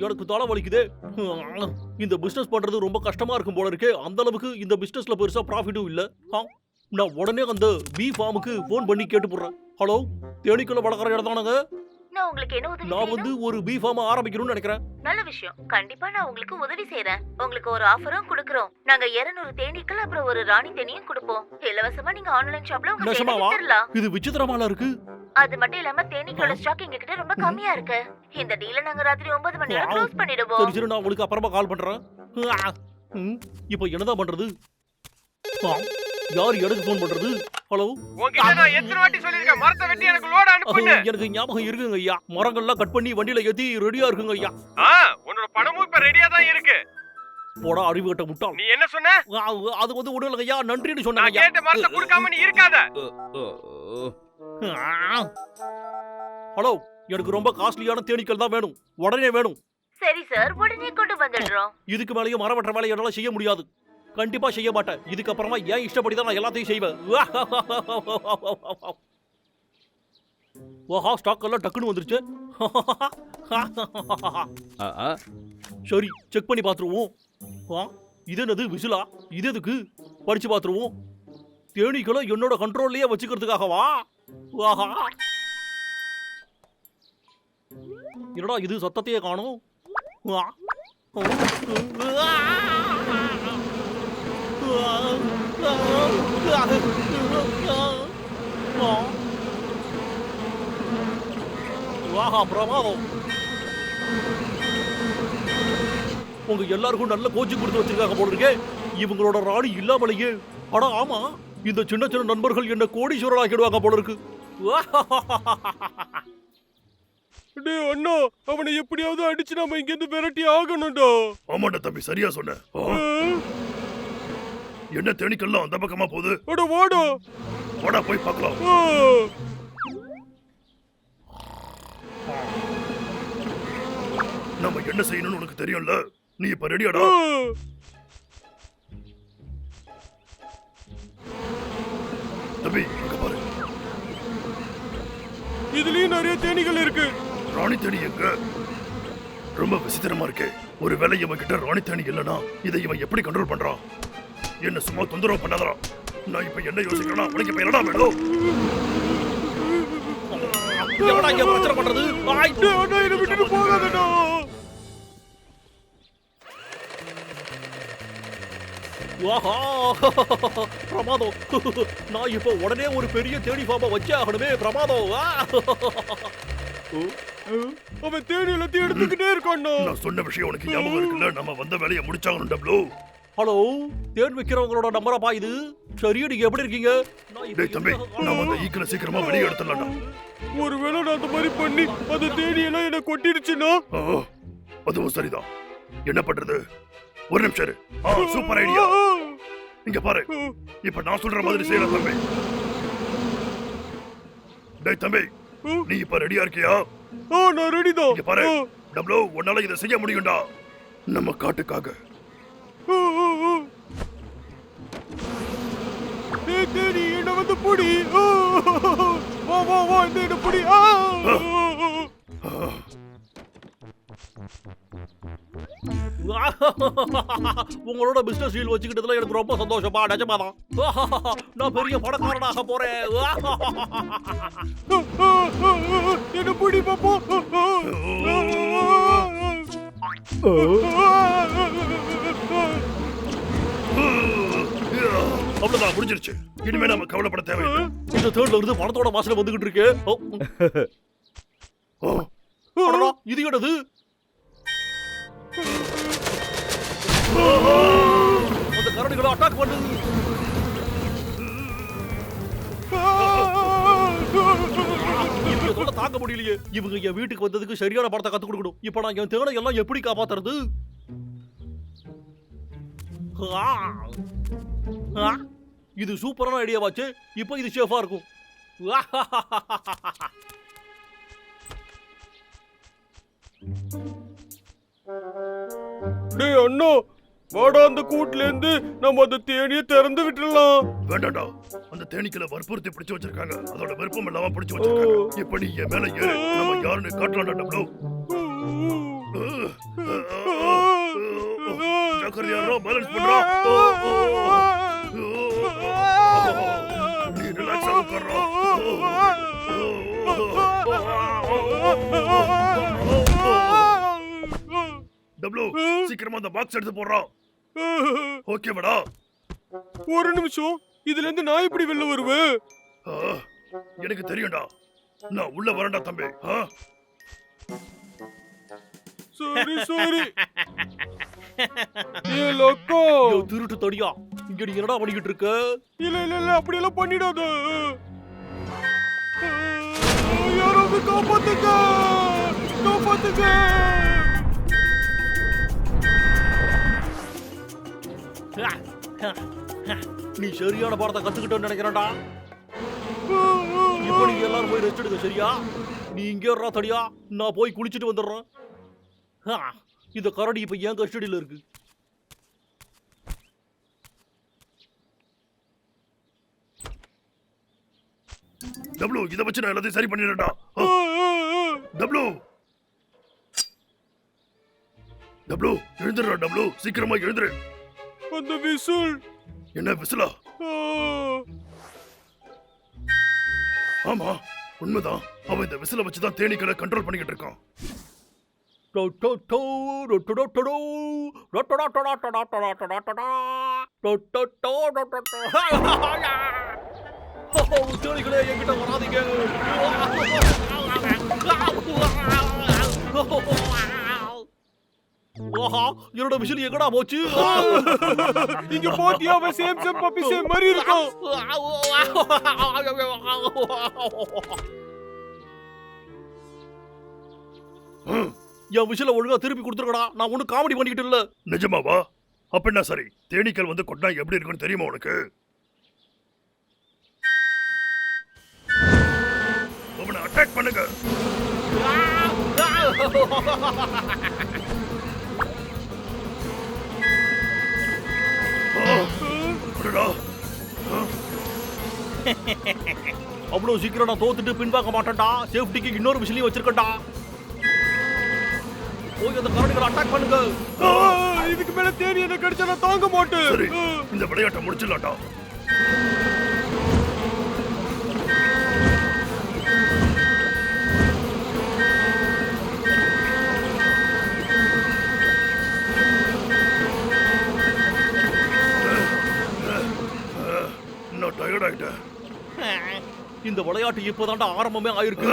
எனக்கு தலை வலிக்குதே. இந்த பிசினஸ் பண்றது ரொம்ப கஷ்டமா இருக்கும் போல இருக்கே. அந்த அளவுக்கு இந்த பிசினஸ்ல பெருசா ப்ராஃபிட்டும் இல்ல. நான் உடனே அந்த பி ஃபார்முக்கு போன் பண்ணி கேட்டு போடுறேன். ஹலோ, தேனீக்களை வளர்க்குற இடம் தானங்க? நான் உங்களுக்கு என்ன உதவி நான் வந்து ஒரு பி ஃபார்ம் ஆரம்பிக்கணும்னு நினைக்கிறேன். நல்ல விஷயம். கண்டிப்பா நான் உங்களுக்கு உதவி செய்றேன். உங்களுக்கு ஒரு ஆஃபரும் கொடுக்கறோம். நாங்க 200 தேனீக்கள் அப்புறம் ஒரு ராணி தேனியும் கொடுப்போம். இலவசமா நீங்க ஆன்லைன் ஷாப்ல உங்க தேனீ வித்துறலாம். இது விசித்திரமால இருக்கு. அது மட்டும் இல்லாம தேனீக்களோட ஸ்டாக் எங்க கிட்ட ரொம்ப கம்மியா இருக்கு. இந்த டீலை நாங்க ராத்திரி 9 மணியோட க்ளோஸ் பண்ணிடுவோம். சரி சரி, நான் உங்களுக்கு அப்புறமா கால் பண்றேன். இப்போ என்னதான் பண்றது? யார் எனக்கு போன் பண்றது? ஹலோ, உன்கிட்ட நான் எத்தனை வாட்டி சொல்லிருக்கேன் மரத்தை வெட்டி எனக்கு லோட அனுப்புன்னு. எனக்கு ஞாபகம் இருக்குங்க ஐயா. மரங்கள்லாம் கட் பண்ணி வண்டியில ஏத்தி ரெடியா இருக்குங்க ஐயா. உன்னோட பணமும் இப்ப ரெடியா தான் இருக்கு. போடா அறிவு கட்ட முட்டாள். நீ என்ன சொன்ன? அது வந்து ஒண்ணுல ஐயா, நன்றின்னு சொன்னேன். நான் கேட்ட மரத்தை கொடுக்காம நீ இருக்காத. ஹலோ, எனக்கு ரொம்ப காஸ்ட்லியான தேனீக்கள் தான் வேணும். உடனே வேணும். சரி சார், உடனே கொண்டு வந்துடுறோம். இதுக்கு மேலேயும் மரம் வெட்டுற வேலையை என்னால செய்ய முடியாது. கண்டிப்பா செய்ய மாட்டேன். இதுக்கு அப்புறமா ஏன் இஷ்டப்படி தான் நான் எல்லாத்தையும் செய்வேன். ஓஹா, ஸ்டாக் எல்லாம் டக்குன்னு வந்துருச்சு. சரி, செக் பண்ணி பாத்துருவோம். இது என்னது விசிலா? இது எதுக்கு? படிச்சு பாத்துருவோம். தேனீக்களை என்னோட கண்ட்ரோல்லயே வச்சுக்கிறதுக்காகவா? என்னடா இது, சத்தத்தையே காணோம். பிரமாதம். உங்க எல்லாருக்கும் நல்ல கோச்சிங் கொடுத்து வச்சிருக்காங்க போல இருக்கே. இவங்களோட ராணி இல்லாமலேயே. ஆனா ஆமா, இந்த சின்ன சின்ன நண்பர்கள் என்ன கோடீஸ்வரன் ஆக்கிடுவாங்க போல இருக்கு. அண்ணா, அவனை எப்படியாவது அடிச்சு நாம இங்க இருந்து விரட்டி ஆகணும்டா. ஆமாண்டா தம்பி, சரியா சொன்ன. என்ன தேனீக்கள்லாம் அந்த பக்கமா போகுது? வாடா போய் பார்க்கலாம். நம்ம என்ன செய்யணும்னு உனக்கு தெரியும்ல. நீ இப்ப ரெடியாடா? தம்பி அங்க பாரு, இதுலயும் நிறைய தேனீகள் இருக்கு. ராணி தேனி எங்க? ரொம்ப விசித்திரமா இருக்கே. ஒரு வேலை இவன் கிட்ட ராணி தேனி இல்லனா இதை இவன் எப்படி கண்ட்ரோல் பண்றான்? என்ன சும்மா தொந்தரவு பண்ணாதடா. நான் இப்ப என்ன யோசிக்கிறேன்னா, உனக்கு இப்ப என்னடா வேணும்? எவடா இங்க பிரச்சனை பண்றது? என்ன விட்டுட்டு போகாதடா. பிரமாதம். நான் இப்ப உடனே ஒரு பெரிய தேனி ஃபார்மை வச்சே ஆகணுமே. பிரமாதம். அவன் தேனி எல்லாத்தையும் எடுத்துக்கிட்டே இருக்கான்டா. நான் சொன்ன விஷயம் உனக்கு ஞாபகம் இருக்குல்ல? நம்ம வந்த வேலையை முடிச்சாகணும் டப்ளூ. ஹலோ, தேன் விக்கிறவங்களோட நம்பரப்பா இது. சரி, நீங்க எப்படி இருக்கீங்க? டேய் தம்பி, நாம அந்த ஈக்களை சீக்கிரமா வெளியே எடுத்துடலாம்டா. ஒருவேளை நான் அந்த மாதிரி பண்ணி அந்த தேனி எல்லாம் என்ன கொட்டிடுச்சுன்னா? அதுவும் சரிதான். என்ன பண்றது? ஒரு நிமிஷம் இரு. Super idea. இங்க பாரு, இப்ப நான் சொல்ற மாதிரி செய்யலாம் தம்பி. டேய் தம்பி, நீ இப்ப ரெடியா இருக்கியா? நான் ரெடி தான். இங்க பாரு டப்ளூ, உன்னால இதை செய்ய முடியும்டா. நம்ம காட்டுக்காக. தேனி என்ன வந்து புடி. வா வா வா, என்ன புடி. உங்களோட பிசினஸ் டீல் வச்சுக்கிட்டதுல எனக்கு ரொம்ப சந்தோஷமா. நிஜமாதான், நான் பெரிய பணக்காரனாக போறேன். என்ன புடி பாப்போ. அவ்வளவுதான், முடிஞ்சிருச்சு. இனிமே நாம கவலைப்பட தேவையில்லை. இந்த தேர்ட்ல இருந்து பணத்தோட வாசனை வந்துகிட்டு இருக்கு. இது என்னது? அந்த கரடிகளை அட்டாக் பண்ணுது. இவங்க தாங்க முடியலையே. இவங்க என் வீட்டுக்கு வந்ததுக்கு சரியான படத்தை கத்து கொடுக்கணும். இப்ப நான் என் தேனை எல்லாம் எப்படி காப்பாத்துறது? இது சூப்பரான ஐடியாவாச்சு. இப்போ இது சேஃபா இருக்கும். டேய் அண்ணா, வாடா அந்த கூட்ல இருந்து நம்ம அந்த தேனியை திறந்து விட்டுறலாம். வேண்டாம்டா, அந்த தேனீக்களை வற்புறுத்தி பிடிச்சு வச்சிருக்காங்க. அதோட விருப்பம் இல்லாம பிடிச்சு வச்சிருக்காங்க. இப்ப நீ என் மேல ஏறு, நம்ம யாருன்னு காட்டலாம்டா டப்ளூ. யாரோ பேலன்ஸ் பண்றா. நீ ரிலாக்ஸா உட்கார்றா. டப்ளு சீக்கிரமா அந்த பாக்ஸ் எடுத்து போடுறா. ஓகேவாடா? ஒரு நிமிஷம், இதுல இருந்து நான் எப்படி வெளில வருவேன்? எனக்கு தெரியும்டா. நான் உள்ள வரேன்டா தம்பி. சரி சரி. ஏ லோக்கோ, திருட்டு தடியா, இங்க நீ என்னடா பண்ணிக்கிட்டு இருக்க? இல்ல இல்ல இல்ல, அப்படி எல்லாம் பண்ணிடாத. யாராவது காப்பாத்துங்க, காப்பாத்துங்க. நீ சரியான பாடத்தை கத்துக்கிட்டோன்னு நினைக்கிறேன்டா. இப்போ நீங்க எல்லாரும் போய் ரெஸ்ட் எடுங்க, சரியா? நீ இங்கே வர்றா தடியா, நான் போய் குளிச்சுட்டு வந்துடுறேன். இந்த கரடி இப்ப ஏன் கஸ்டடியில இருக்கு? டப்ளு இத வச்சு நான் எல்லாத்தையும் சரி பண்ணிடுறேன்டா. டப்ளு டப்ளு எழுந்துடுறா. டப்ளு சீக்கிரமா எழுந்துரு. அந்த விசில். என்ன விசிலா? ஆமா உண்மைதான். அவன் இந்த விசில வச்சுதான் தேனீக்களை கண்ட்ரோல் பண்ணிக்கிட்டு இருக்கான். தேனீக்களே என்கிட்ட வராதீங்க. என்னோட விசில் எங்கடா போச்சு? இங்க போட்டியா? அவன் சேம் சேம் பப்பி சேம் மாதிரி இருக்கான். என் விசில ஒழுங்கா திருப்பி கொடுத்துருக்கடா. நான் ஒன்னும் காமெடி பண்ணிக்கிட்டு இல்ல. நிஜமாவா? அப்படின்னா சரி. தேனீக்கள் வந்து கொட்டா எப்படி இருக்குன்னு தெரியுமா உனக்கு? அவனை அட்டாக் பண்ணுங்க. அவ்வளவு சீக்கிரம் நான் தோத்துட்டு பின்வாங்க மாட்டேன்டா. சேஃப்டிக்கு இன்னொரு விசிலையும் வச்சிருக்கேன்டா. போய் அந்த கரடிகளை அட்டாக் பண்ணுங்க. இதுக்கு மேல தேடி என்ன கடிச்சா நான் தாங்க மாட்டேன். சரி, இந்த விளையாட்டை முடிச்சிடலாம்டா. நான் டயர்ட் ஆயிட்டேன். இந்த விளையாட்டு இப்பதான்டா ஆரம்பமே ஆயிருக்கு.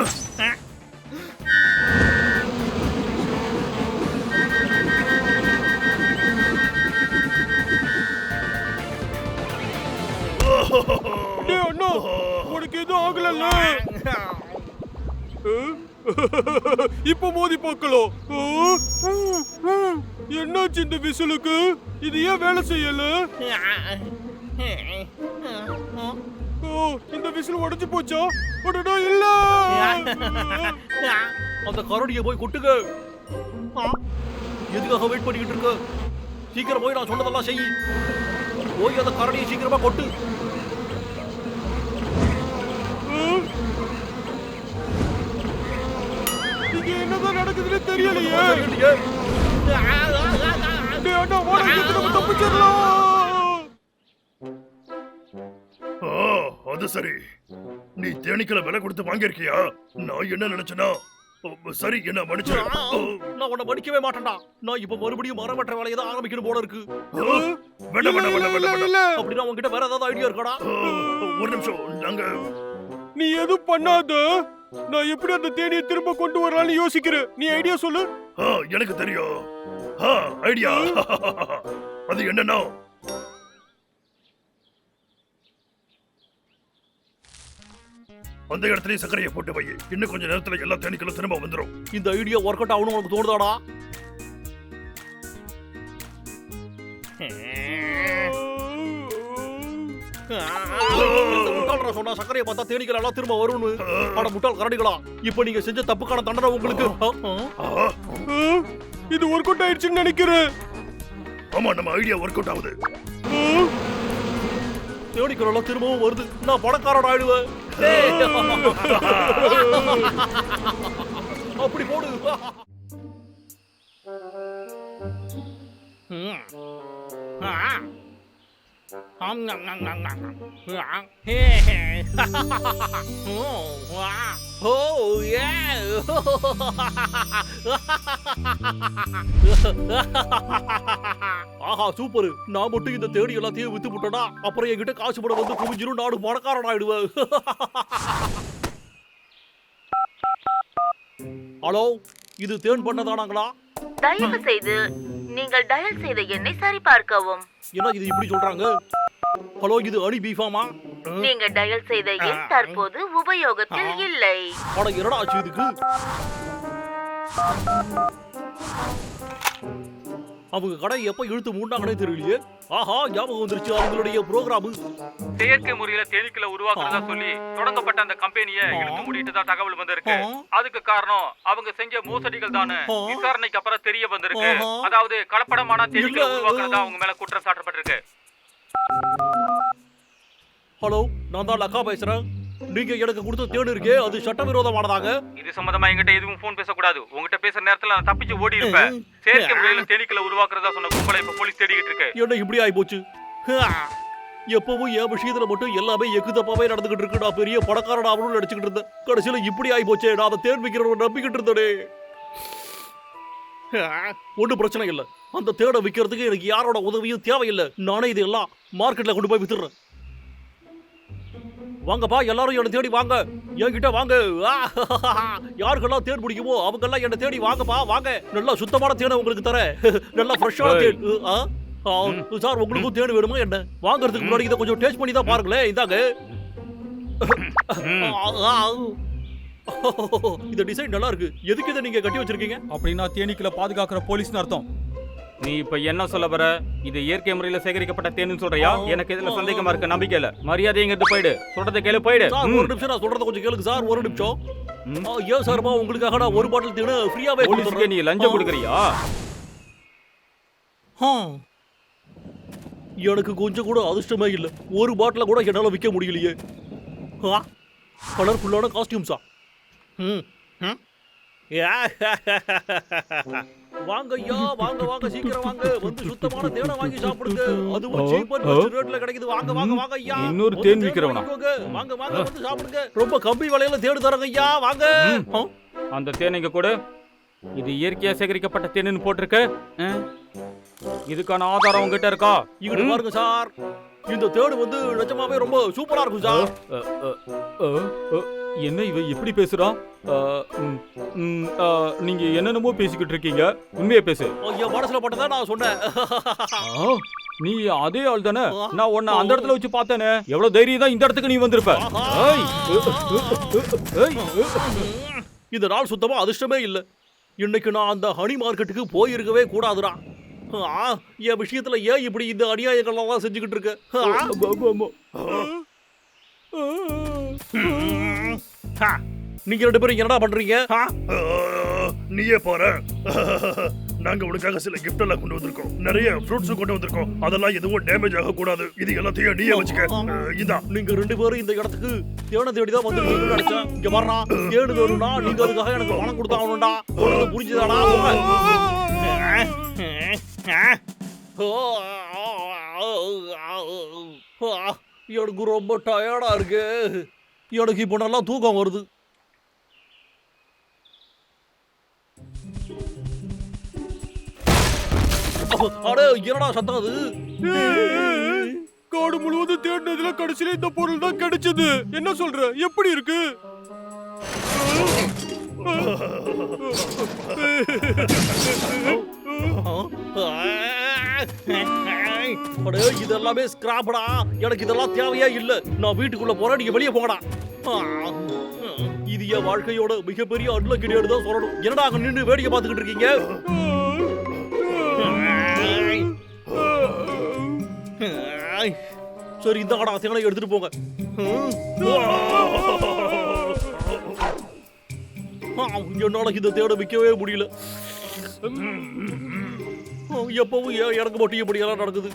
டேய் அண்ணா, உனக்கு எதுவும் ஆகலல்ல? இப்ப மோதி பார்க்கலாம். என்னாச்சு இந்த விசிலுக்கு? இது ஏன் வேலை செய்யல? இந்த விசில் உடைஞ்சு போச்சா? அடடா இல்ல. அந்த கரடியை போய் கொட்டுங்க. எதுக்காக வெயிட் பண்ணிக்கிட்டு இருக்க? சீக்கிரம் போய் நான் சொன்னதெல்லாம் செய். போய் அந்த கரடியை சீக்கிரமா கொட்டு. இங்க என்னதான் நடக்குதுன்னு தெரியலையே. டேய் அண்ணா, ஓட நம்ம தப்பிச்சிடலாம். அது சரி. நீ தேனீக்களை விலை கொடுத்து வாங்கியிருக்கியா? நான் என்ன நினைச்சேனா? சரி, என்ன மன்னிச்சு. நான் உன்னை மன்னிக்கவே மாட்டேன்டா. நான் இப்ப மறுபடியும் மரம் வெட்டுற வேலையை தான் ஆரம்பிக்கணும் போல இருக்கு. அப்படின்னா உங்ககிட்ட வேற ஏதாவது ஐடியா இருக்காடா? ஒரு நிமிஷம். நாங்க நீ எதுவும் பண்ணாத. நான் எப்படி அந்த தேனியை திரும்ப கொண்டு வரலாம்னு யோசிக்கிறேன். நீ ஐடியா சொல்லு. எனக்கு தெரியும். ஐடியா. அது என்னன்னா, அந்த இடத்துலயே சர்க்கரையை போட்டு வை. இன்னும் கொஞ்ச நேரத்துல எல்லா தேனீக்களும் திரும்ப வந்துடும். இந்த ஐடியா ஒர்க் அவுட் ஆகணும் உனக்கு தோணுதாடா? சொன்னா சர்க்கரையை பார்த்தா தேனீக்கள் எல்லாம் திரும்ப வரும்னு. ஆனா முட்டாள் கரடிகளா, இப்ப நீங்க செஞ்ச தப்புக்கான தண்டனை உங்களுக்கு. இது ஒர்க் அவுட் ஆயிடுச்சுன்னு நினைக்கிறேன். ஆமா, நம்ம ஐடியா ஒர்க் அவுட் ஆகுது. தேனீக்கள் எல்லாம் திரும்பவும் வருது. நான் பணக்காரன் ஆயிடுவேன். அப்படி போடு. ஆஹா சூப்பர். நான் மட்டும் இந்த தேடி எல்லாத்தையும் வித்து விட்டேனா அப்புறம் என்கிட்ட காசு படம் வந்து குவிஞ்சிரும், நாடு பணக்காரன் ஆயிடுவேன். ஹலோ, இது தேன் பண்ணதானாங்களா? தயவு செய்து நீங்கள் டயல் செய்த எண்ணை சரி பார்க்கவும். என்ன இது இப்படி சொல்றாங்க? ஹலோ, இது அணி பீஃபாமா? நீங்க டயல் செய்த எண் தற்போது உபயோகத்தில் இல்லை. அட என்னடா ஆச்சு இதுக்கு? அவங்க கடை எப்ப இழுத்து மூண்டாங்கன்னே தெரியலையே. ஆஹா, ஞாபகம் வந்துருச்சு, அவங்களுடைய ப்ரோக்ராம். செயற்கை முறையில தேனீக்களை உருவாக்குறதா சொல்லி தொடங்கப்பட்ட அந்த கம்பெனியை இழுத்து மூடிட்டதா தகவல் வந்திருக்கு. அதுக்கு காரணம் அவங்க செஞ்ச மோசடிகள் தானே விசாரணைக்கு அப்புறம் தெரிய வந்திருக்கு. அதாவது கலப்படமான தேனீக்களை உருவாக்குறதா அவங்க மேல குற்றம் சாட்டப்பட்டிருக்கு. ஹலோ, நான் தான் லக்கா பேசுறேன். நீங்க எனக்கு கொடுத்த தேடு இருக்கே, அது சட்டவிரோதமானதாங்க. இது சம்பந்தமா என்கிட்ட எதுவும் போன் பேசக்கூடாது. உங்ககிட்ட பேசுற நேரத்துல நான் தப்பிச்சு ஓடி இருப்பேன். செயற்கை முறையில தேனீக்களை உருவாக்குறதா சொன்ன கும்பலை இப்ப போலீஸ் தேடிக்கிட்டு இருக்கு. என்ன இப்படி ஆகி போச்சு? எப்பவும் என் விஷயத்துல மட்டும் எல்லாமே எக்கு தப்பாவே நடந்துகிட்டு இருக்கு. நான் பெரிய பணக்காரன் ஆகணும்னு நினைச்சுக்கிட்டு இருந்தேன். கடைசியில இப்படி ஆகி போச்சே. நான் அதை தேன் விற்கிறவங்க நம்பிக்கிட்டு இருந்தேனே. ஒன்றும் பிரச்சனை இல்லை. அந்த தேடை விற்கிறதுக்கு எனக்கு யாரோட உதவியும் தேவையில்லை. நானே இதெல்லாம் மார்க்கெட்ல கொண்டு போய் வித்துடுறேன். வாங்கப்பா, எல்லாரும் என்னை தேடி வாங்க, என்கிட்ட வாங்க. யாருக்கெல்லாம் தேன் பிடிக்குமோ அவங்க எல்லாம் என்னை தேடி வாங்கப்பா, வாங்க. நல்லா சுத்தமான தேனை உங்களுக்கு தரேன். நல்லா ஃப்ரெஷ்ஷான தேன். சார், உங்களுக்கும் தேன் வேணுமா என்ன? வாங்குறதுக்கு முன்னாடி இதை கொஞ்சம் டேஸ்ட் பண்ணி தான் பாருங்களேன். இதாங்க. இந்த டிசைன் நல்லா இருக்கு. எதுக்கு இதை நீங்க கட்டி வச்சிருக்கீங்க? அப்படின்னா தேனீக்களை பாதுகாக்கிற போலீஸ்னு அர்த்தம். நீ இப்ப என்ன சொல்ல வர? இது இயற்கை முறையில சேகரிக்கப்பட்ட தேன்னு சொல்றியா? எனக்கு இதுல சந்தேகமா இருக்க, நம்பிக்கை இல்ல. மரியாதை இங்கிருந்து போயிடு. சொல்றதை கேளு, போயிடு. சார், ஒரு நிமிஷம், நான் சொல்றத கொஞ்சம் கேளுங்க சார். ஒரு நிமிஷம். ஏன் சார்மா உங்களுக்காக நான் ஒரு பாட்டில் தேன் ஃப்ரீயாவே போலீஸ்க்கு நீ லஞ்சம் கொடுக்கறியா? எனக்கு கொஞ்சம் கூட அதிர்ஷ்டமே இல்லை. ஒரு பாட்டில கூட என்னால விற்க முடியலையே. கலர்ஃபுல்லான காஸ்டியூம்ஸா? வாங்க ஐயா, வாங்க வாங்க, சீக்கிரம் வாங்க. வந்து சுத்தமான தேனை வாங்கி சாப்பிடுங்க. அதுவும் சீப் அண்ட் பெஸ்ட் ரேட்ல கிடைக்குது. வாங்க வாங்க வாங்க ஐயா. இன்னொரு தேன் விக்கிறவனா? வாங்க வாங்க, வந்து சாப்பிடுங்க. ரொம்ப கம்மி விலையில தேடு தரங்க ஐயா, வாங்க. அந்த தேன் இங்க கூட இது இயற்கையா சேகரிக்கப்பட்ட தேன்னு போட்டிருக்கு. இதுக்கான ஆதாரம் உங்ககிட்ட இருக்கா? இங்க பாருங்க சார், இந்த தேடு வந்து நிஜமாவே ரொம்ப சூப்பரா இருக்கும் சார். என்ன இவ எப்படி பேசுறா? நீங்க என்னென்னமோ பேசிக்கிட்டு இருக்கீங்க, உண்மையா பேசு. என் மனசுல பட்டதா நான் சொன்னேன். நீ அதே ஆள் தானே? நான் உன்னை அந்த இடத்துல வச்சு பார்த்தேனே. எவ்வளவு தைரியம் தான் இந்த இடத்துக்கு நீ வந்திருப்ப? இந்த நாள் சுத்தமா அதிர்ஷ்டமே இல்ல. இன்னைக்கு நான் அந்த ஹனி மார்க்கெட்டுக்கு போயிருக்கவே கூடாதுடா. என் விஷயத்துல ஏன் இப்படி இந்த அநியாயங்கள்லாம் செஞ்சுக்கிட்டு இருக்க? நீங்க ரெண்டு பேரும் என்னடா பண்றீங்க? நீயே பாரு. நாங்க உனக்காக சில கிஃப்ட் எல்லாம் கொண்டு வந்திருக்கோம். நிறைய ஃப்ரூட்ஸும் கொண்டு வந்திருக்கோம். அதெல்லாம் எதுவும் டேமேஜ் ஆக கூடாது. இது எல்லாத்தையும் நீயே வச்சுக்க. இதான். நீங்க ரெண்டு பேரும் இந்த இடத்துக்கு தேனை தேடி தான் வந்திருக்கீங்கன்னு நினைச்சேன். இங்க வர்றா, தேடு வேணும்னா நீங்க அதுக்காக எனக்கு பணம் கொடுத்தாகணும்டா. புரிஞ்சுதாடா? எனக்கு ரொம்ப டயர்டா இருக்கு. எனக்கு இப்ப நல்லா தூக்கம் வருது. அடே, என்னடா சத்தம் அது? காடு முழுவதும் தேடினதுல கடைசியில இந்த பொருள் தான் கிடைச்சது. என்ன சொல்ற? எப்படி இருக்கு? அடே, இதெல்லாமே ஸ்கிராப்டா. எனக்கு இதெல்லாம் தேவையே இல்ல. நான் வீட்டுக்குள்ள போறேன், நீங்க வெளியே போங்கடா. இது என் வாழ்க்கையோட மிகப்பெரிய அன்லக்கிடியேடு தான் சொல்லணும். என்னடா அங்க நின்று வேடிக்கை பார்த்துக்கிட்டு இருக்கீங்க? சரி, இந்த கடா தேனை எடுத்துட்டு போங்க. என்னால இந்த தேட விற்கவே முடியல. எப்பவும் எனக்கு மட்டும் இப்படி எல்லாம் நடக்குது.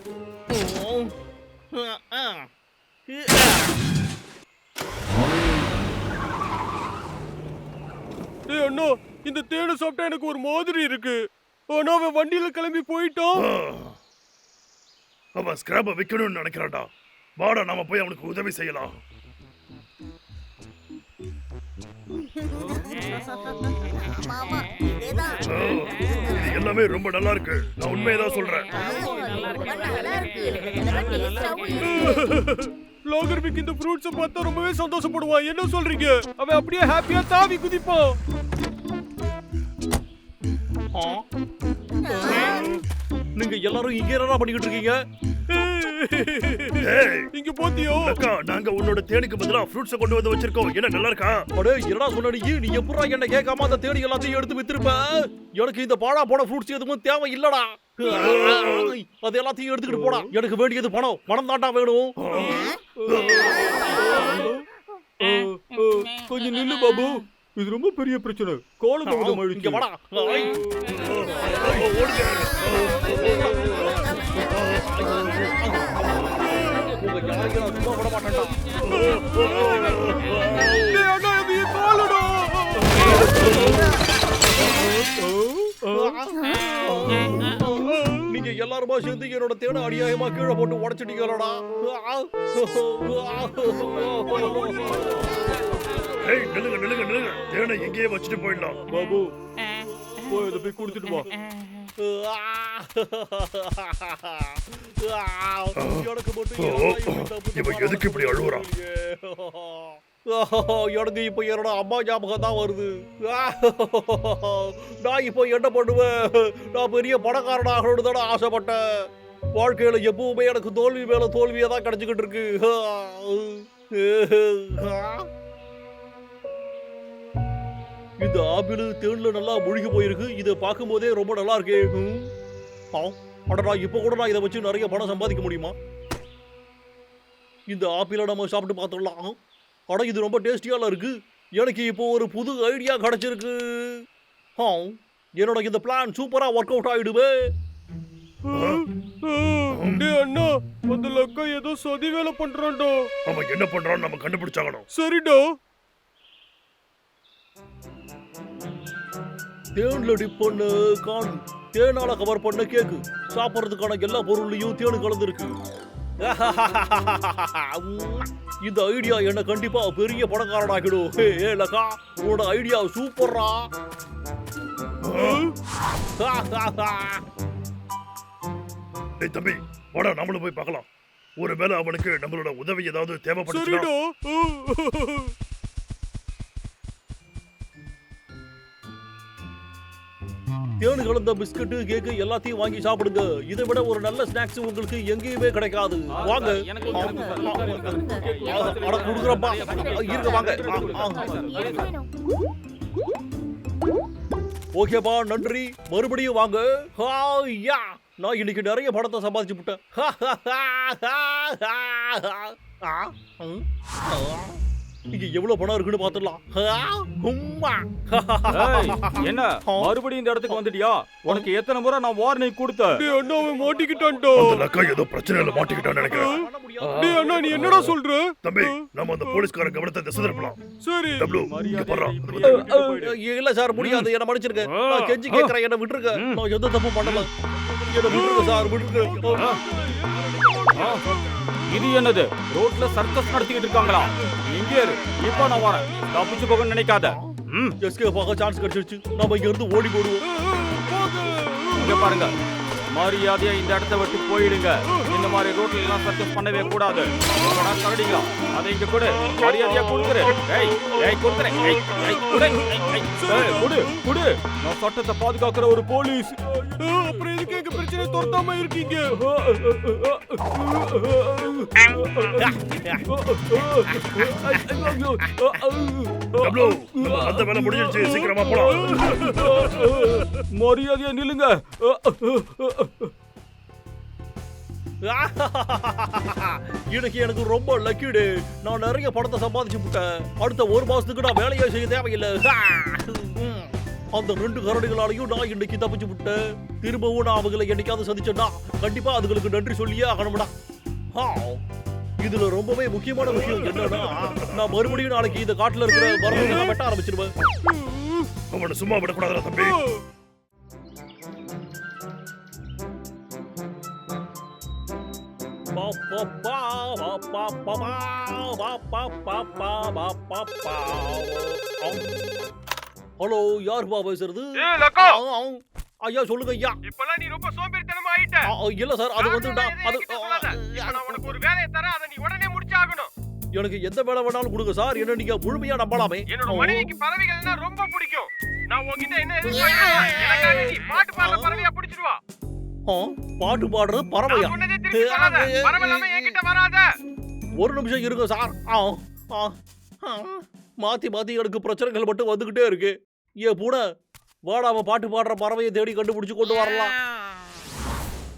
அண்ணா, இந்த தேனை சாப்பிட்டா எனக்கு ஒரு மாதிரி இருக்கு. ஆனா அவன் வண்டியில கிளம்பி போயிட்டான். அவன் ஸ்கிராப்பை விற்கணும்னு நினைக்கிறான்டா. வாடா நாம போய் அவனுக்கு உதவி செய்யலாம். மாமா இதேதான் ஓ, இது எல்லாமே ரொம்ப நல்லா இருக்கு. நான் உண்மையதான் சொல்றேன். ரொம்ப நல்லா இருக்கு இதெல்லாம் டேஸ்டாவும் இருக்கு. லாகர்விக் இந்த ஃப்ரூட்ஸை பார்த்தா ரொம்பவே சந்தோஷப்படுவான். என்ன சொல்றீங்க? அவன் அப்படியே ஹாப்பியா தாவி குதிப்பான். நீங்க எல்லாரும் இங்க என்னடா பண்ணிக்கிட்டு இருக்கீங்க? ஏய், இங்க போத்தியோ? அக்கா, நாங்க உன்னோட தேனிக்கு பதிலா ஃப்ரூட்ஸை கொண்டு வந்து வச்சிருக்கோம். என்ன நல்லா இருக்கா? அடே என்னடா சொன்ன நீ எப்படா என்ன கேட்காம அந்த தேடி எல்லாத்தையும் எடுத்து வித்திருப்ப? எனக்கு இந்த பாழா போன ஃப்ரூட்ஸ் எதுவும் தேவை இல்லடா. அது எல்லாத்தையும் எடுத்துக்கிட்டு போடா. எனக்கு வேண்டியது பணம் தாண்டா வேணும். கொஞ்சம் நில்லு பாபு, இது ரொம்ப பெரிய பிரச்சனை. காலதாமதம் இங்க ஆயிடுச்சு. வாடா. உங்க யாரையும் நான் சும்மா விட மாட்டேன்டா. டேய் அண்ணா, இது என் காலுடா. நீங்க எல்லாருமா சேர்ந்து என்னோட தேனை அநியாயமா கீழே போட்டு உடைச்சிட்டீங்களடா. ஏய், நில்லுங்க. தேனை எங்கேயே வச்சுட்டு போயிடலாம். பாபு, போய் இதை போய் கொடுத்துட்டு வா. எனக்கு மட்டும் ஓ, ஏன்டா இப்படி தப்பு இவன் எதுக்கு இப்படி அழுவுறான்? எனக்கு இப்ப என்னோட அம்மா ஞாபகம் தான் வருது. நான் இப்போ என்ன பண்ணுவேன்? நான் பெரிய பணக்காரன் ஆகணும்னு தானே ஆசைப்பட்டேன். வாழ்க்கையில எப்பவுமே எனக்கு தோல்வி மேல தோல்வியா தான் கிடைச்சுக்கிட்டு இருக்கு. இந்த ஆப்பிள் தேன்ல நல்லா முழுகி போயிருக்கு. இதை பார்க்கும் போதே ரொம்ப நல்லா இருக்கு. அடடா, இப்ப கூட நான் இதை வச்சு நிறைய பணம் சம்பாதிக்க முடியுமா? இந்த ஆப்பிளை நம்ம சாப்பிட்டு பார்த்துடலாம். அட, இது ரொம்ப டேஸ்டியால இருக்கு. எனக்கு இப்போ ஒரு புது ஐடியா கிடைச்சிருக்கு. என்னோட இந்த பிளான் சூப்பரா ஒர்க் அவுட் ஆயிடுவே. டேய் அண்ணா, அந்த லக்கா ஏதோ சதி வேலை பண்றான்டா. அவன் என்ன பண்றான்னு நம்ம கண்டுபிடிச்சாகணும். சரிடா. தேன்ல டிப் பண்ண கான், தேனால கவர் பண்ண கேக்கு, சாப்பிட்றதுக்கான எல்லா பொருள்லையும் தேனு கலந்துருக்கு. இந்த ஐடியா என்ன கண்டிப்பா பெரிய பணக்காரனாக்கிடும். ஏ லக்கா, உன்னோட ஐடியா சூப்பர்ரா. டேய் தம்பி, வாடா நம்மளும் போய் பார்க்கலாம். ஒருவேளை அவனுக்கு நம்மளோட உதவி ஏதாவது தேவைப்படுச்சுன்னா. சரிடா. தேனு கலந்த பிஸ்கட், கேக்கு எல்லாத்தையும் வாங்கி சாப்பிடுங்க. இதை விட ஒரு நல்ல ஸ்நாக்ஸ் உங்களுக்கு எங்கேயுமே கிடைக்காது. வாங்க. அட குடுக்குறப்பா, இருங்க வாங்க. ஓகேப்பா, நன்றி. மறுபடியும் வாங்க. ஹாய்யா, நான் இன்னைக்கு நிறைய பணத்தை சம்பாதிச்சு விட்டேன். இங்க எவ்வளவு பணம் இருக்குன்னு பாத்துடலாம். ஏய், என்ன மறுபடியும் இந்த இடத்துக்கு வந்துட்டியா? உனக்கு எத்தனை முறை நான் வார்னிங் கொடுத்தேன்? டேய் அண்ணா, அவன் மாட்டிக்கிட்டான்டா. அந்த லக்கா ஏதோ பிரச்சனையில மாட்டிக்கிட்டான்னு நினைக்கிறேன். டேய் அண்ணா, நீ என்னடா சொல்ற? தம்பி, நம்ம அந்த போலீஸ்கார கவனத்தை திசை திருப்பலாம். சரி. டப்ளு, இங்க பாருடா. இல்ல சார், முடியாது. என்ன மன்னிச்சிருங்க. நான் கெஞ்சி கேட்கிறேன், என்ன விட்டுருங்க. நான் எந்த தப்பு பண்ணல. என்ன விட்டுருங்க சார், விட்டுருங்க. இது என்னது? ரோட்ல சர்க்கஸ் நடத்திக்கிட்டு இருக்காங்களா? இங்கே இரு, இப்போ நான் வரேன். தப்பிச்சு போகணும்னு நினைக்காத. எஸ்கேப் ஆக சான்ஸ் கிடைச்சிருச்சு. நாம இங்க இருந்து ஓடி போடுவோம். இங்க பாருங்க, மரியாதையா இந்த இடத்த விட்டு போயிடுங்க. இந்த மாதிரி ரோட்ல எல்லாம் சர்க்கஸ் பண்ணவே கூடாது. கரடிங்களா, அதை இங்க கொடு. மரியாதையா கொடுத்துரு. கொடுத்துறேன். குடு. நான் சட்டத்தை பாதுகாக்கிற ஒரு போலீஸ். அப்புறம் எதுக்கு எங்க பிரச்சனை துரத்தாம இருக்கீங்க? டப்ளு, நம்ம அந்த வேலை முடிஞ்சிருச்சு. சீக்கிரமா போலாம். மரியாதையா நில்லுங்க. இன்னைக்கு எனக்கு ரொம்ப லக்கி டே. நான் நிறைய பணத்தை சம்பாதிச்சு விட்டேன். அடுத்த ஒரு மாசத்துக்கு நான் வேலையே செய்ய தேவையில்லை. அந்த 2 கரடிகளாலையும் நான் இன்னைக்கு தப்பிச்சு விட்டேன். திரும்பவும் நான் அவங்களை என்னைக்காவது சந்திச்சேன்னா கண்டிப்பா அதுங்களுக்கு நன்றி சொல்லியே ஆகணும்டா. இதுல ரொம்பவே முக்கியமான விஷயம் என்னன்னா, நான் மறுபடியும் நாளைக்கு இந்த காட்டுல இருக்கிற மரங்களை நான் வெட்ட ஆரம்பிச்சிருவேன். அவனை சும்மா விடக்கூடாதுடா தம்பி. ஹலோ, யாருப்பா பேசுறது? ஏய் லக்கா, ஐயா சொல்லுங்க ஐயா. இப்பலாம் நீ ரொம்ப சோம்பேறித்தனமா ஆயிட்ட. இல்ல சார், அது வந்து நான் உனக்கு ஒரு வேலையை தரேன், அதை நீ உடனே முடிச்சாகணும். எனக்கு எந்த வேலை வேணாலும் கொடுங்க சார், என்ன நீங்க முழுமையா நம்பலாமே. என்னோட மனைவிக்கு பறவைகள்னா ரொம்ப பிடிக்கும். நான் உன்கிட்ட என்ன எதிர்பார்க்கறேன்? எனக்காக நீ பாட்டு பாடுற பறவையா பிடிச்சிட்டு வா. பாட்டு பாடுறது பறவையா? நான் சொன்னதே திருப்பி சொல்லாத. பறவை இல்லாம என்கிட்ட வராத. ஒரு நிமிஷம் இருங்க சார். மாத்தி மாத்தி எனக்கு பிரச்சனைகள் மட்டும் வந்துகிட்டே இருக்கு. ஏன் பூனை, வாடாம பாட்டு பாடுற பறவையை தேடி கண்டுபிடிச்சு கொண்டு வரலாம்.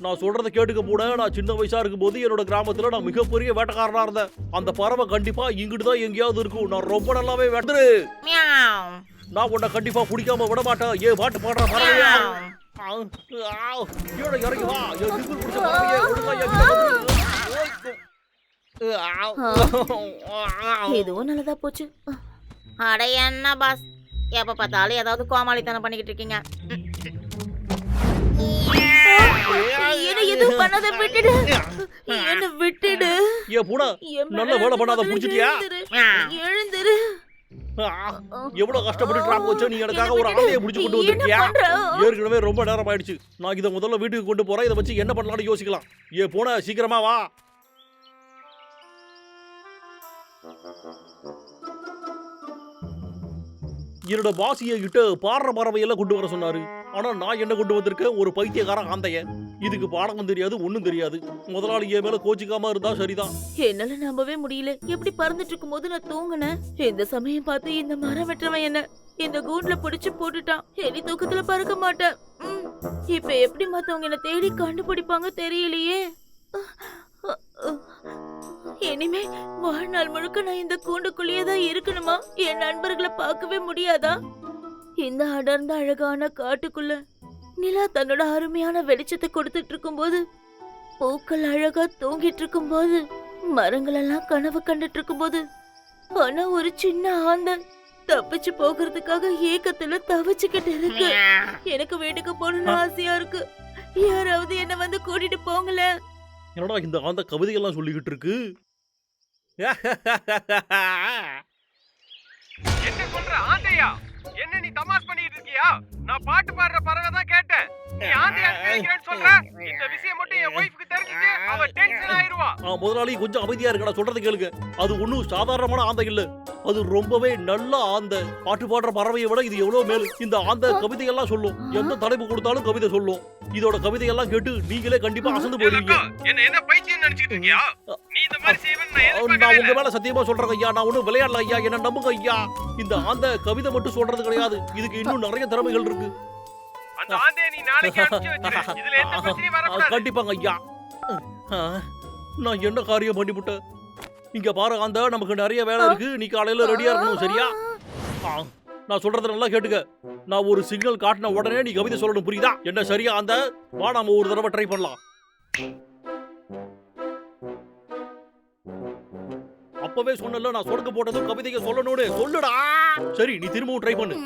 நான் சொல்றத கேட்டுக்க பூனை. நான் சின்ன வயசா இருக்கும்போது என்னோட கிராமத்துல நான் மிகப்பெரிய வேட்டைக்காரனா இருந்தேன். அந்த பறவை கண்டிப்பா இங்கிட்டு தான் எங்கேயாவது இருக்கும். நான் ரொம்ப நல்லாவே வெட்டுரு. நான் உன்னை கண்டிப்பா பிடிக்காம விட மாட்டேன். ஏன் பாட்டு பாடுற பறவையா? கீழே இறங்கி வா. என் திமிரு பிடிச்ச பறவையே, ஒழுங்கா என்கிட்ட வந்துரு. எதுவும் நல்லதா போச்சு. அட என்ன பாஸ், எப்ப பார்த்தாலும் ஏதாவது கோமாளித்தனம் பண்ணிக்கிட்டு இருக்கீங்க. என்ன எதுவும் பண்ணாத, விட்டுடு. என்ன விட்டுடு. ஏன் பூனை, நல்ல வேலை பண்ணாத புடிச்சிட்டியா? எழுந்துரு. எவ்வளவு கஷ்டப்பட்டு டிராப் வச்சு நீ எனக்காக ஒரு ஆளையை முடிச்சு கொண்டு வந்திருக்கியா? ஏற்கனவே ரொம்ப நேரம் ஆயிடுச்சு. நான் இதை முதல்ல வீட்டுக்கு கொண்டு போறேன். இதை வச்சு என்ன பண்ணலாம்னு யோசிக்கலாம். ஏ போன சீக்கிரமா வா. என்னோட பாசிய கிட்ட பாடுற பறவையெல்லாம் கொண்டு வர சொன்னாரு. ஆனா நான் என்ன கொண்டு வந்திருக்கேன்? ஒரு பைத்தியக்காரன் ஆந்தைய. இதுக்கு பாடகம் தெரியாது, ஒண்ணும் தெரியாது. முதலாளி என் மேல கோச்சிக்காம இருந்தா சரிதான். என்னால நம்பவே முடியல. எப்படி பறந்துட்டு இருக்கும் போது நான் தூங்கினேன். இந்த சமயம் பார்த்து இந்த மரம் வெட்டுறவன் என்ன இந்த கூண்டுல பிடிச்சு போட்டுட்டான். எலி தூக்கத்துல பறக்க மாட்டேன். இப்ப எப்படி மத்தவங்க என்ன தேடி கண்டுபிடிப்பாங்க தெரியலையே. இனிமே வாழ்நாள் முழுக்க நான் இந்த கூண்டுக்குள்ளேயே தான் இருக்கணுமா? என் நண்பர்களை பார்க்கவே முடியாதா? இந்த அடர்ந்த அழகான காட்டுக்குள்ள நிலா தன்னோட அருமையான வெளிச்சத்தை கொடுத்துட்டு இருக்கும்போது, பூக்கள் அழகா தூங்கிட்டு இருக்கும்போது, மரங்கள் எல்லாம் கனவு கண்டுட்டு இருக்கும்போது, ஆனா ஒரு சின்ன ஆந்தை தப்பிச்சு போகிறதுக்காக ஏக்கத்துல தவிச்சுக்கிட்டு இருக்கு. எனக்கு வீட்டுக்கு போகணும்னு ஆசையா இருக்கு. யாராவது என்ன வந்து கூட்டிட்டு போங்களேன். என்னடா இந்த ஆந்த கவிதையெல்லாம் சொல்லிக்கிட்டு இருக்கு? என்ன சொல்ற ஆந்தையா? என்ன நீ தமாஷ் பண்ணிட்டு இருக்கியா? நான் பாட்டு பாடுற பறவை தான் கேட்டேன். நீ ஆந்தையா நினைக்கிறேன்னு சொல்ற? இந்த விஷயம் மட்டும் என் வைஃப்க்கு தெரிஞ்சிச்சு, அவ டென்ஷன் ஆயிருவா. முதலாளி கொஞ்சம் அமைதியா இருக்கடா, சொல்றது கேளுங்க. அது ஒண்ணும் சாதாரணமான ஆந்தை இல்ல. அது ரொம்பவே நல்ல ஆந்தை. பாட்டு பாடுற பறவையை விட இது எவ்வளவு மேல். இந்த ஆந்தை கவிதையெல்லாம் சொல்லும். எந்த தலைப்பு கொடுத்தாலும் கவிதை சொல்லும். இதோட கவிதையெல்லாம் கேட்டு நீங்களே கண்டிப்பா அசந்து போயிருவீங்க. என்ன பைத்தியம் நினைச்சிட்டு இருக்கியா? நீ இந்த மாதிரி செய்வேன்னு நான் நான் எதிர்பார்க்கவே உங்க மேல சத்தியமா சொல்றேன் ஐயா. நான் ஒண்ணும் விளையாடல ஐயா, என்ன நம்புங்க ஐயா. இந்த ஆந்தை கவிதை மட்டும் சொல்றது கிடையாது. இதுக்கு இன்னும் நிறைய திறமைகள் இருக்கு. அந்த ஆந்தையை நீ நாளைக்கு அனுப்பிச்சு வச்சிரு. இதுல எந்த பிரச்சனையும் வரக்கூடாது. கண்டிப்பாங்க ஐயா. நான் என்ன காரியம் பண்ணிவிட்டேன்? இங்க பாரு ஆந்தை, நமக்கு நிறைய வேலை இருக்கு. நீ காலையில ரெடியா இருக்கணும், சரியா? நான் சொல்றத நல்லா கேட்டுக்க. நான் ஒரு சிக்னல் காட்டின உடனே நீ கவிதை சொல்லணும், புரியுதா? என்ன சரியா ஆந்தை? வா, நாம ஒரு தடவை ட்ரை பண்ணலாம். அப்பவே சொன்னல, நான் சொடக்கு போட்டதும் கவிதையை சொல்லணும்னு. சொல்லுடா. சரி, நீ திரும்பவும் ட்ரை பண்ணு.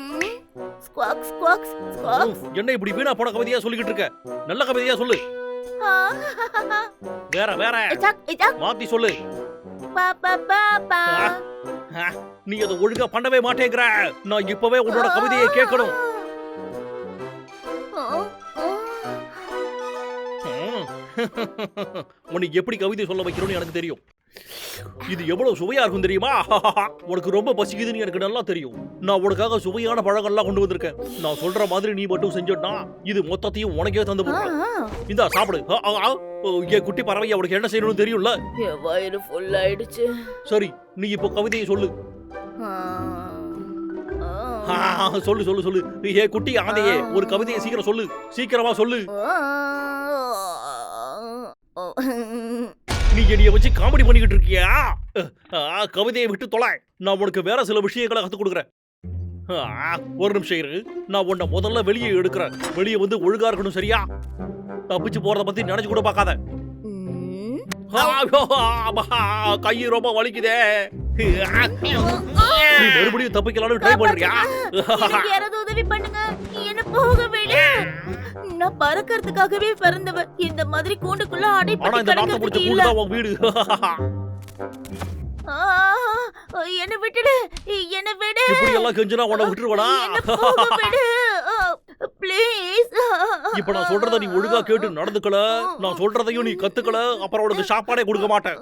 ஸ்குவாக் ஸ்குவாக் ஸ்குவாக். என்ன இப்படி வீணா போன கவிதையா சொல்லிக்கிட்டு இருக்க? நல்ல கவிதையா சொல்லு. வேற வேற மாத்தி சொல்லு. நீ அதை ஒழுங்கா பண்ணவே மாட்டேங்கிற. நான் இப்பவே உன்னோட கவிதையை கேட்கணும். உனக்கு எப்படி கவிதை சொல்ல வைக்கிறோம்னு எனக்கு தெரியும். இது எவ்வளவு சுவையா இருக்கும் தெரியுமா? உனக்கு ரொம்ப பசிக்குதுன்னு எனக்கு நல்லா தெரியும். நான் உனக்காக சுவையான பழங்கள்லாம் கொண்டு வந்திருக்கேன். நான் சொல்ற மாதிரி நீ மட்டும் செஞ்சோன்னா இது மொத்தத்தையும் உனக்கே தந்து போடுறேன். இந்தா சாப்பிடு. என் குட்டி பறவை, உனக்கு என்ன செய்யணும்னு தெரியும்ல? என் வயிறு ஃபுல் ஆயிடுச்சு. சரி, நீ இப்போ கவிதையை சொல்லு. சொல்லு சொல்லு சொல்லு. ஏ குட்டி ஆந்தையே, ஒரு கவிதையை சீக்கிரம் சொல்லு. சீக்கிரமா சொல்லு. நீ என்னைய வச்சு காமெடி பண்ணிக்கிட்டு இருக்கியா? கவிதையை விட்டு தொலை. நான் உனக்கு வேற சில விஷயங்களை கத்துக் கொடுக்குறேன். ஒரு நிமிஷம் இரு. நான் உன்னை முதல்ல வெளியே எடுக்கிறேன். வெளியே வந்து ஒழுங்கா இருக்கணும், சரியா? தப்பிச்சு போறத பத்தி நினைச்சு கூட பார்க்காத. கை ரொம்ப வலிக்குதே. நீ மறுபடியும் தப்பிக்கலாம்னு ட்ரை பண்றியா? யாராவது உதவி பண்ணுங்க. என்ன போக விடு. நான் பறக்கிறதுக்காகவே பிறந்தவ. இந்த மாதிரி கூண்டுக்குள்ள ஆனா அடைப்பட்டு இந்த நாத்த பிடிச்ச கிடக்கிறதுக்கு கூண்டு இல்ல. தான் உன் வீடு. என்ன விட்டுடு, என்ன விடு. இப்படி எல்லாம் கெஞ்சினா உன்னை விட்டுருவனா? என்ன போக விடு ப்ளீஸ். இப்ப நான் சொல்றத நீ ஒழுங்கா கேட்டு நடந்துக்கல, நான் சொல்றதையும் நீ கத்துக்கல, அப்புறம் உனக்கு சாப்பாடே கொடுக்க மாட்டேன்.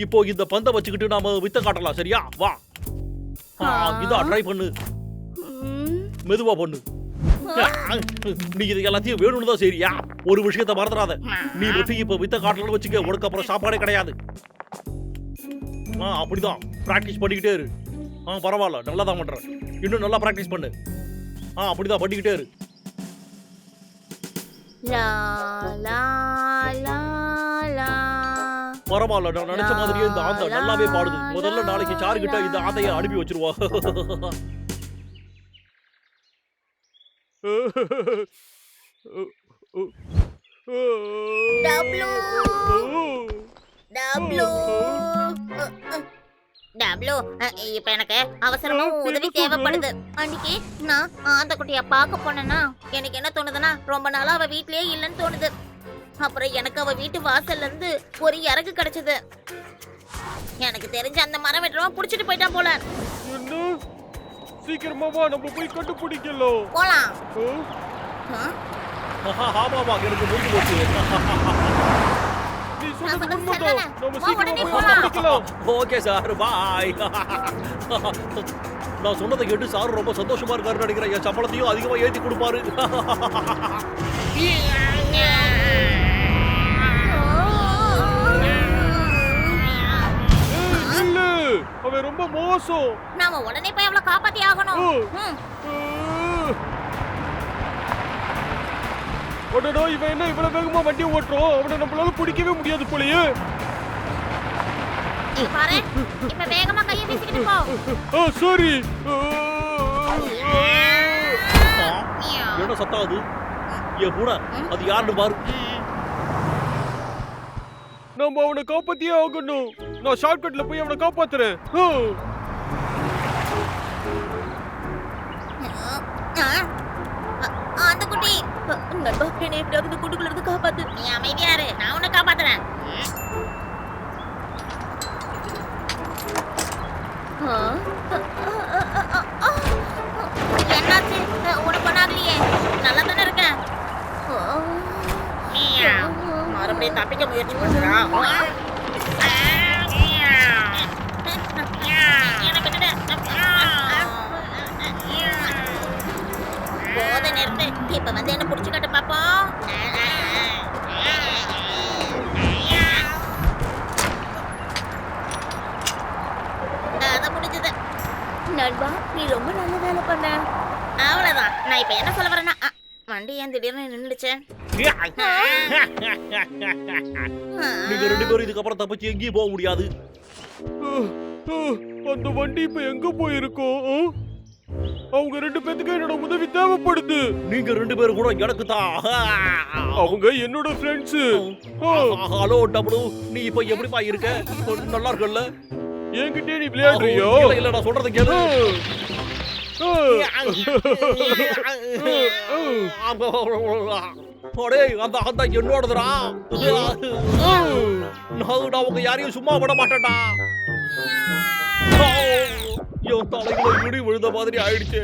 இப்போ இந்த பந்தை வச்சுக்கிட்டு நாம வித்த காட்டலாம், சரியா? வா. இதா ட்ரை பண்ணு, மெதுவா பண்ணு. நீ இது எல்லாத்தையும் வேணும்னு தான் சரியா? ஒரு விஷயத்தை மறந்துடாத, நீ மட்டும் இப்ப வித்த காட்டலன்னு வச்சுக்க, உனக்கு அப்புறம் சாப்பாடே கிடையாது. அப்படிதான் பிராக்டிஸ் பண்ணிக்கிட்டே இரு. பரவாயில்ல, நல்லா தான் பண்ற. இன்னும் நல்லா பிராக்டிஸ் பண்ணு. அப்படிதான் பண்ணிக்கிட்டே இரு. லா லா லா லா. பரவாயில்ல, நான் நினைச்ச மாதிரியே இந்த ஆந்தை நல்லாவே பாடுது. முதல்ல நாளைக்கு சாரு கிட்ட இந்த ஆந்தைய அனுப்பி வச்சிருவா. டப்ளு டப்ளு டப்ளு, இப்ப எனக்கு அவசரமா உதவி தேவைப்படுது. அன்னைக்கு நான் அந்த குட்டிய பார்க்க போனேன்னா எனக்கு என்ன தோணுதுன்னா, ரொம்ப நாளா அவ வீட்லயே இல்லைன்னு தோணுது. அப்புறம் எனக்கு அவ வீட்டு வாசல்ல இருந்து ஒரு இறகு கிடைச்சது. எனக்கு தெரிஞ்ச அந்த மரம் வெட்டுறவன் புடிச்சிட்டு போயிட்டான் போல. என்ன? சீக்கிரமா வா, நம்ம போய் கண்டுபிடிக்கலாம். போலாம். ஆமாமா, எனக்கு முடிஞ்சு போச்சு. நீ நான் சொன்னது சொன்னது உண்மைதான். சரிதானே? நம்ம வா, சீக்கிரமா உடனே போய் போலாம். கண்டுபிடிக்கலாம். ஓகே சார், பாய். நான் சொன்னதை கேட்டு சார் ரொம்ப சந்தோஷமா இருக்காருன்னு நினைக்கிறேன். என் சம்பளத்தையும் அதிகமா ஏத்தி கொடுப்பாரு. இல்ல, அவன் ரொம்ப மோசம். நாம உடனே போய் அவளை காப்பாத்தி ஆகணும். ம். அடடா, இவன் என்ன இவ்வளவு வேகமா வண்டி ஓட்டுறான்? அவனை நம்மளால பிடிக்கவே முடியாது போலயே. பாரு, இப்ப வேகமா கையை வீசிக்கிட்டு போ. சாரி. என்ன சத்தம் அது? என் கூட அது யாருன்னு பாரு. நம்ம அவனை காப்பாத்தியே ஆகணும். நான் ஷார்ட்கட்ல போய் அவனை காப்பாத்துறேன். அந்த குட்டி, நண்பா, என்னை எப்படியாவது இந்த கூண்டுக்குள்ள இருந்து காப்பாத்து. நீ அமைதியா இரு, நான் உன்னை காப்பாத்துறேன். என்னாச்சு? உனக்கு ஒண்ணாகலையே, நல்லா தானே இருக்கேன். மறுபடியும் தப்பிக்க முயற்சி பண்ணுறா. போத நிறுத்து. இப்ப வந்து என்ன புடிச்சு கட்டு பாப்போம். அதான் முடிஞ்சது. நண்பா, நீ ரொம்ப நல்ல வேலை பண்ண. அவ்வளவுதான். நான் இப்ப என்ன சொல்ல வரேன்னா, வண்டி ஏன் திடீர்னு நின்னுடுச்சு? நீங்க ரெண்டு பேரும் இதுக்கப்புறம் தப்பிச்சு எங்கேயும் போக முடியாது. அந்த வண்டி இப்ப எங்க போயிருக்கோம்? அவங்க ரெண்டு பேத்துக்கு என்னோட உதவி தேவைப்படுது. நீங்க ரெண்டு பேரும் கூட எனக்கு தான். அவங்க என்னோட ஃப்ரெண்ட்ஸ். ஹலோ டபுளு, நீ இப்ப எப்படிப்பா இருக்க? நல்லா இருக்கல்ல? என்கிட்ட நீ விளையாடுறியோ? இல்ல இல்ல, நான் சொல்றத கேளு. அந்த அந்த என்னோடதுடா. நான் உங்க யாரையும் சும்மா விட மாட்டேன்டா. என் தலையில இடி விழுந்த மாதிரி ஆயிடுச்சு.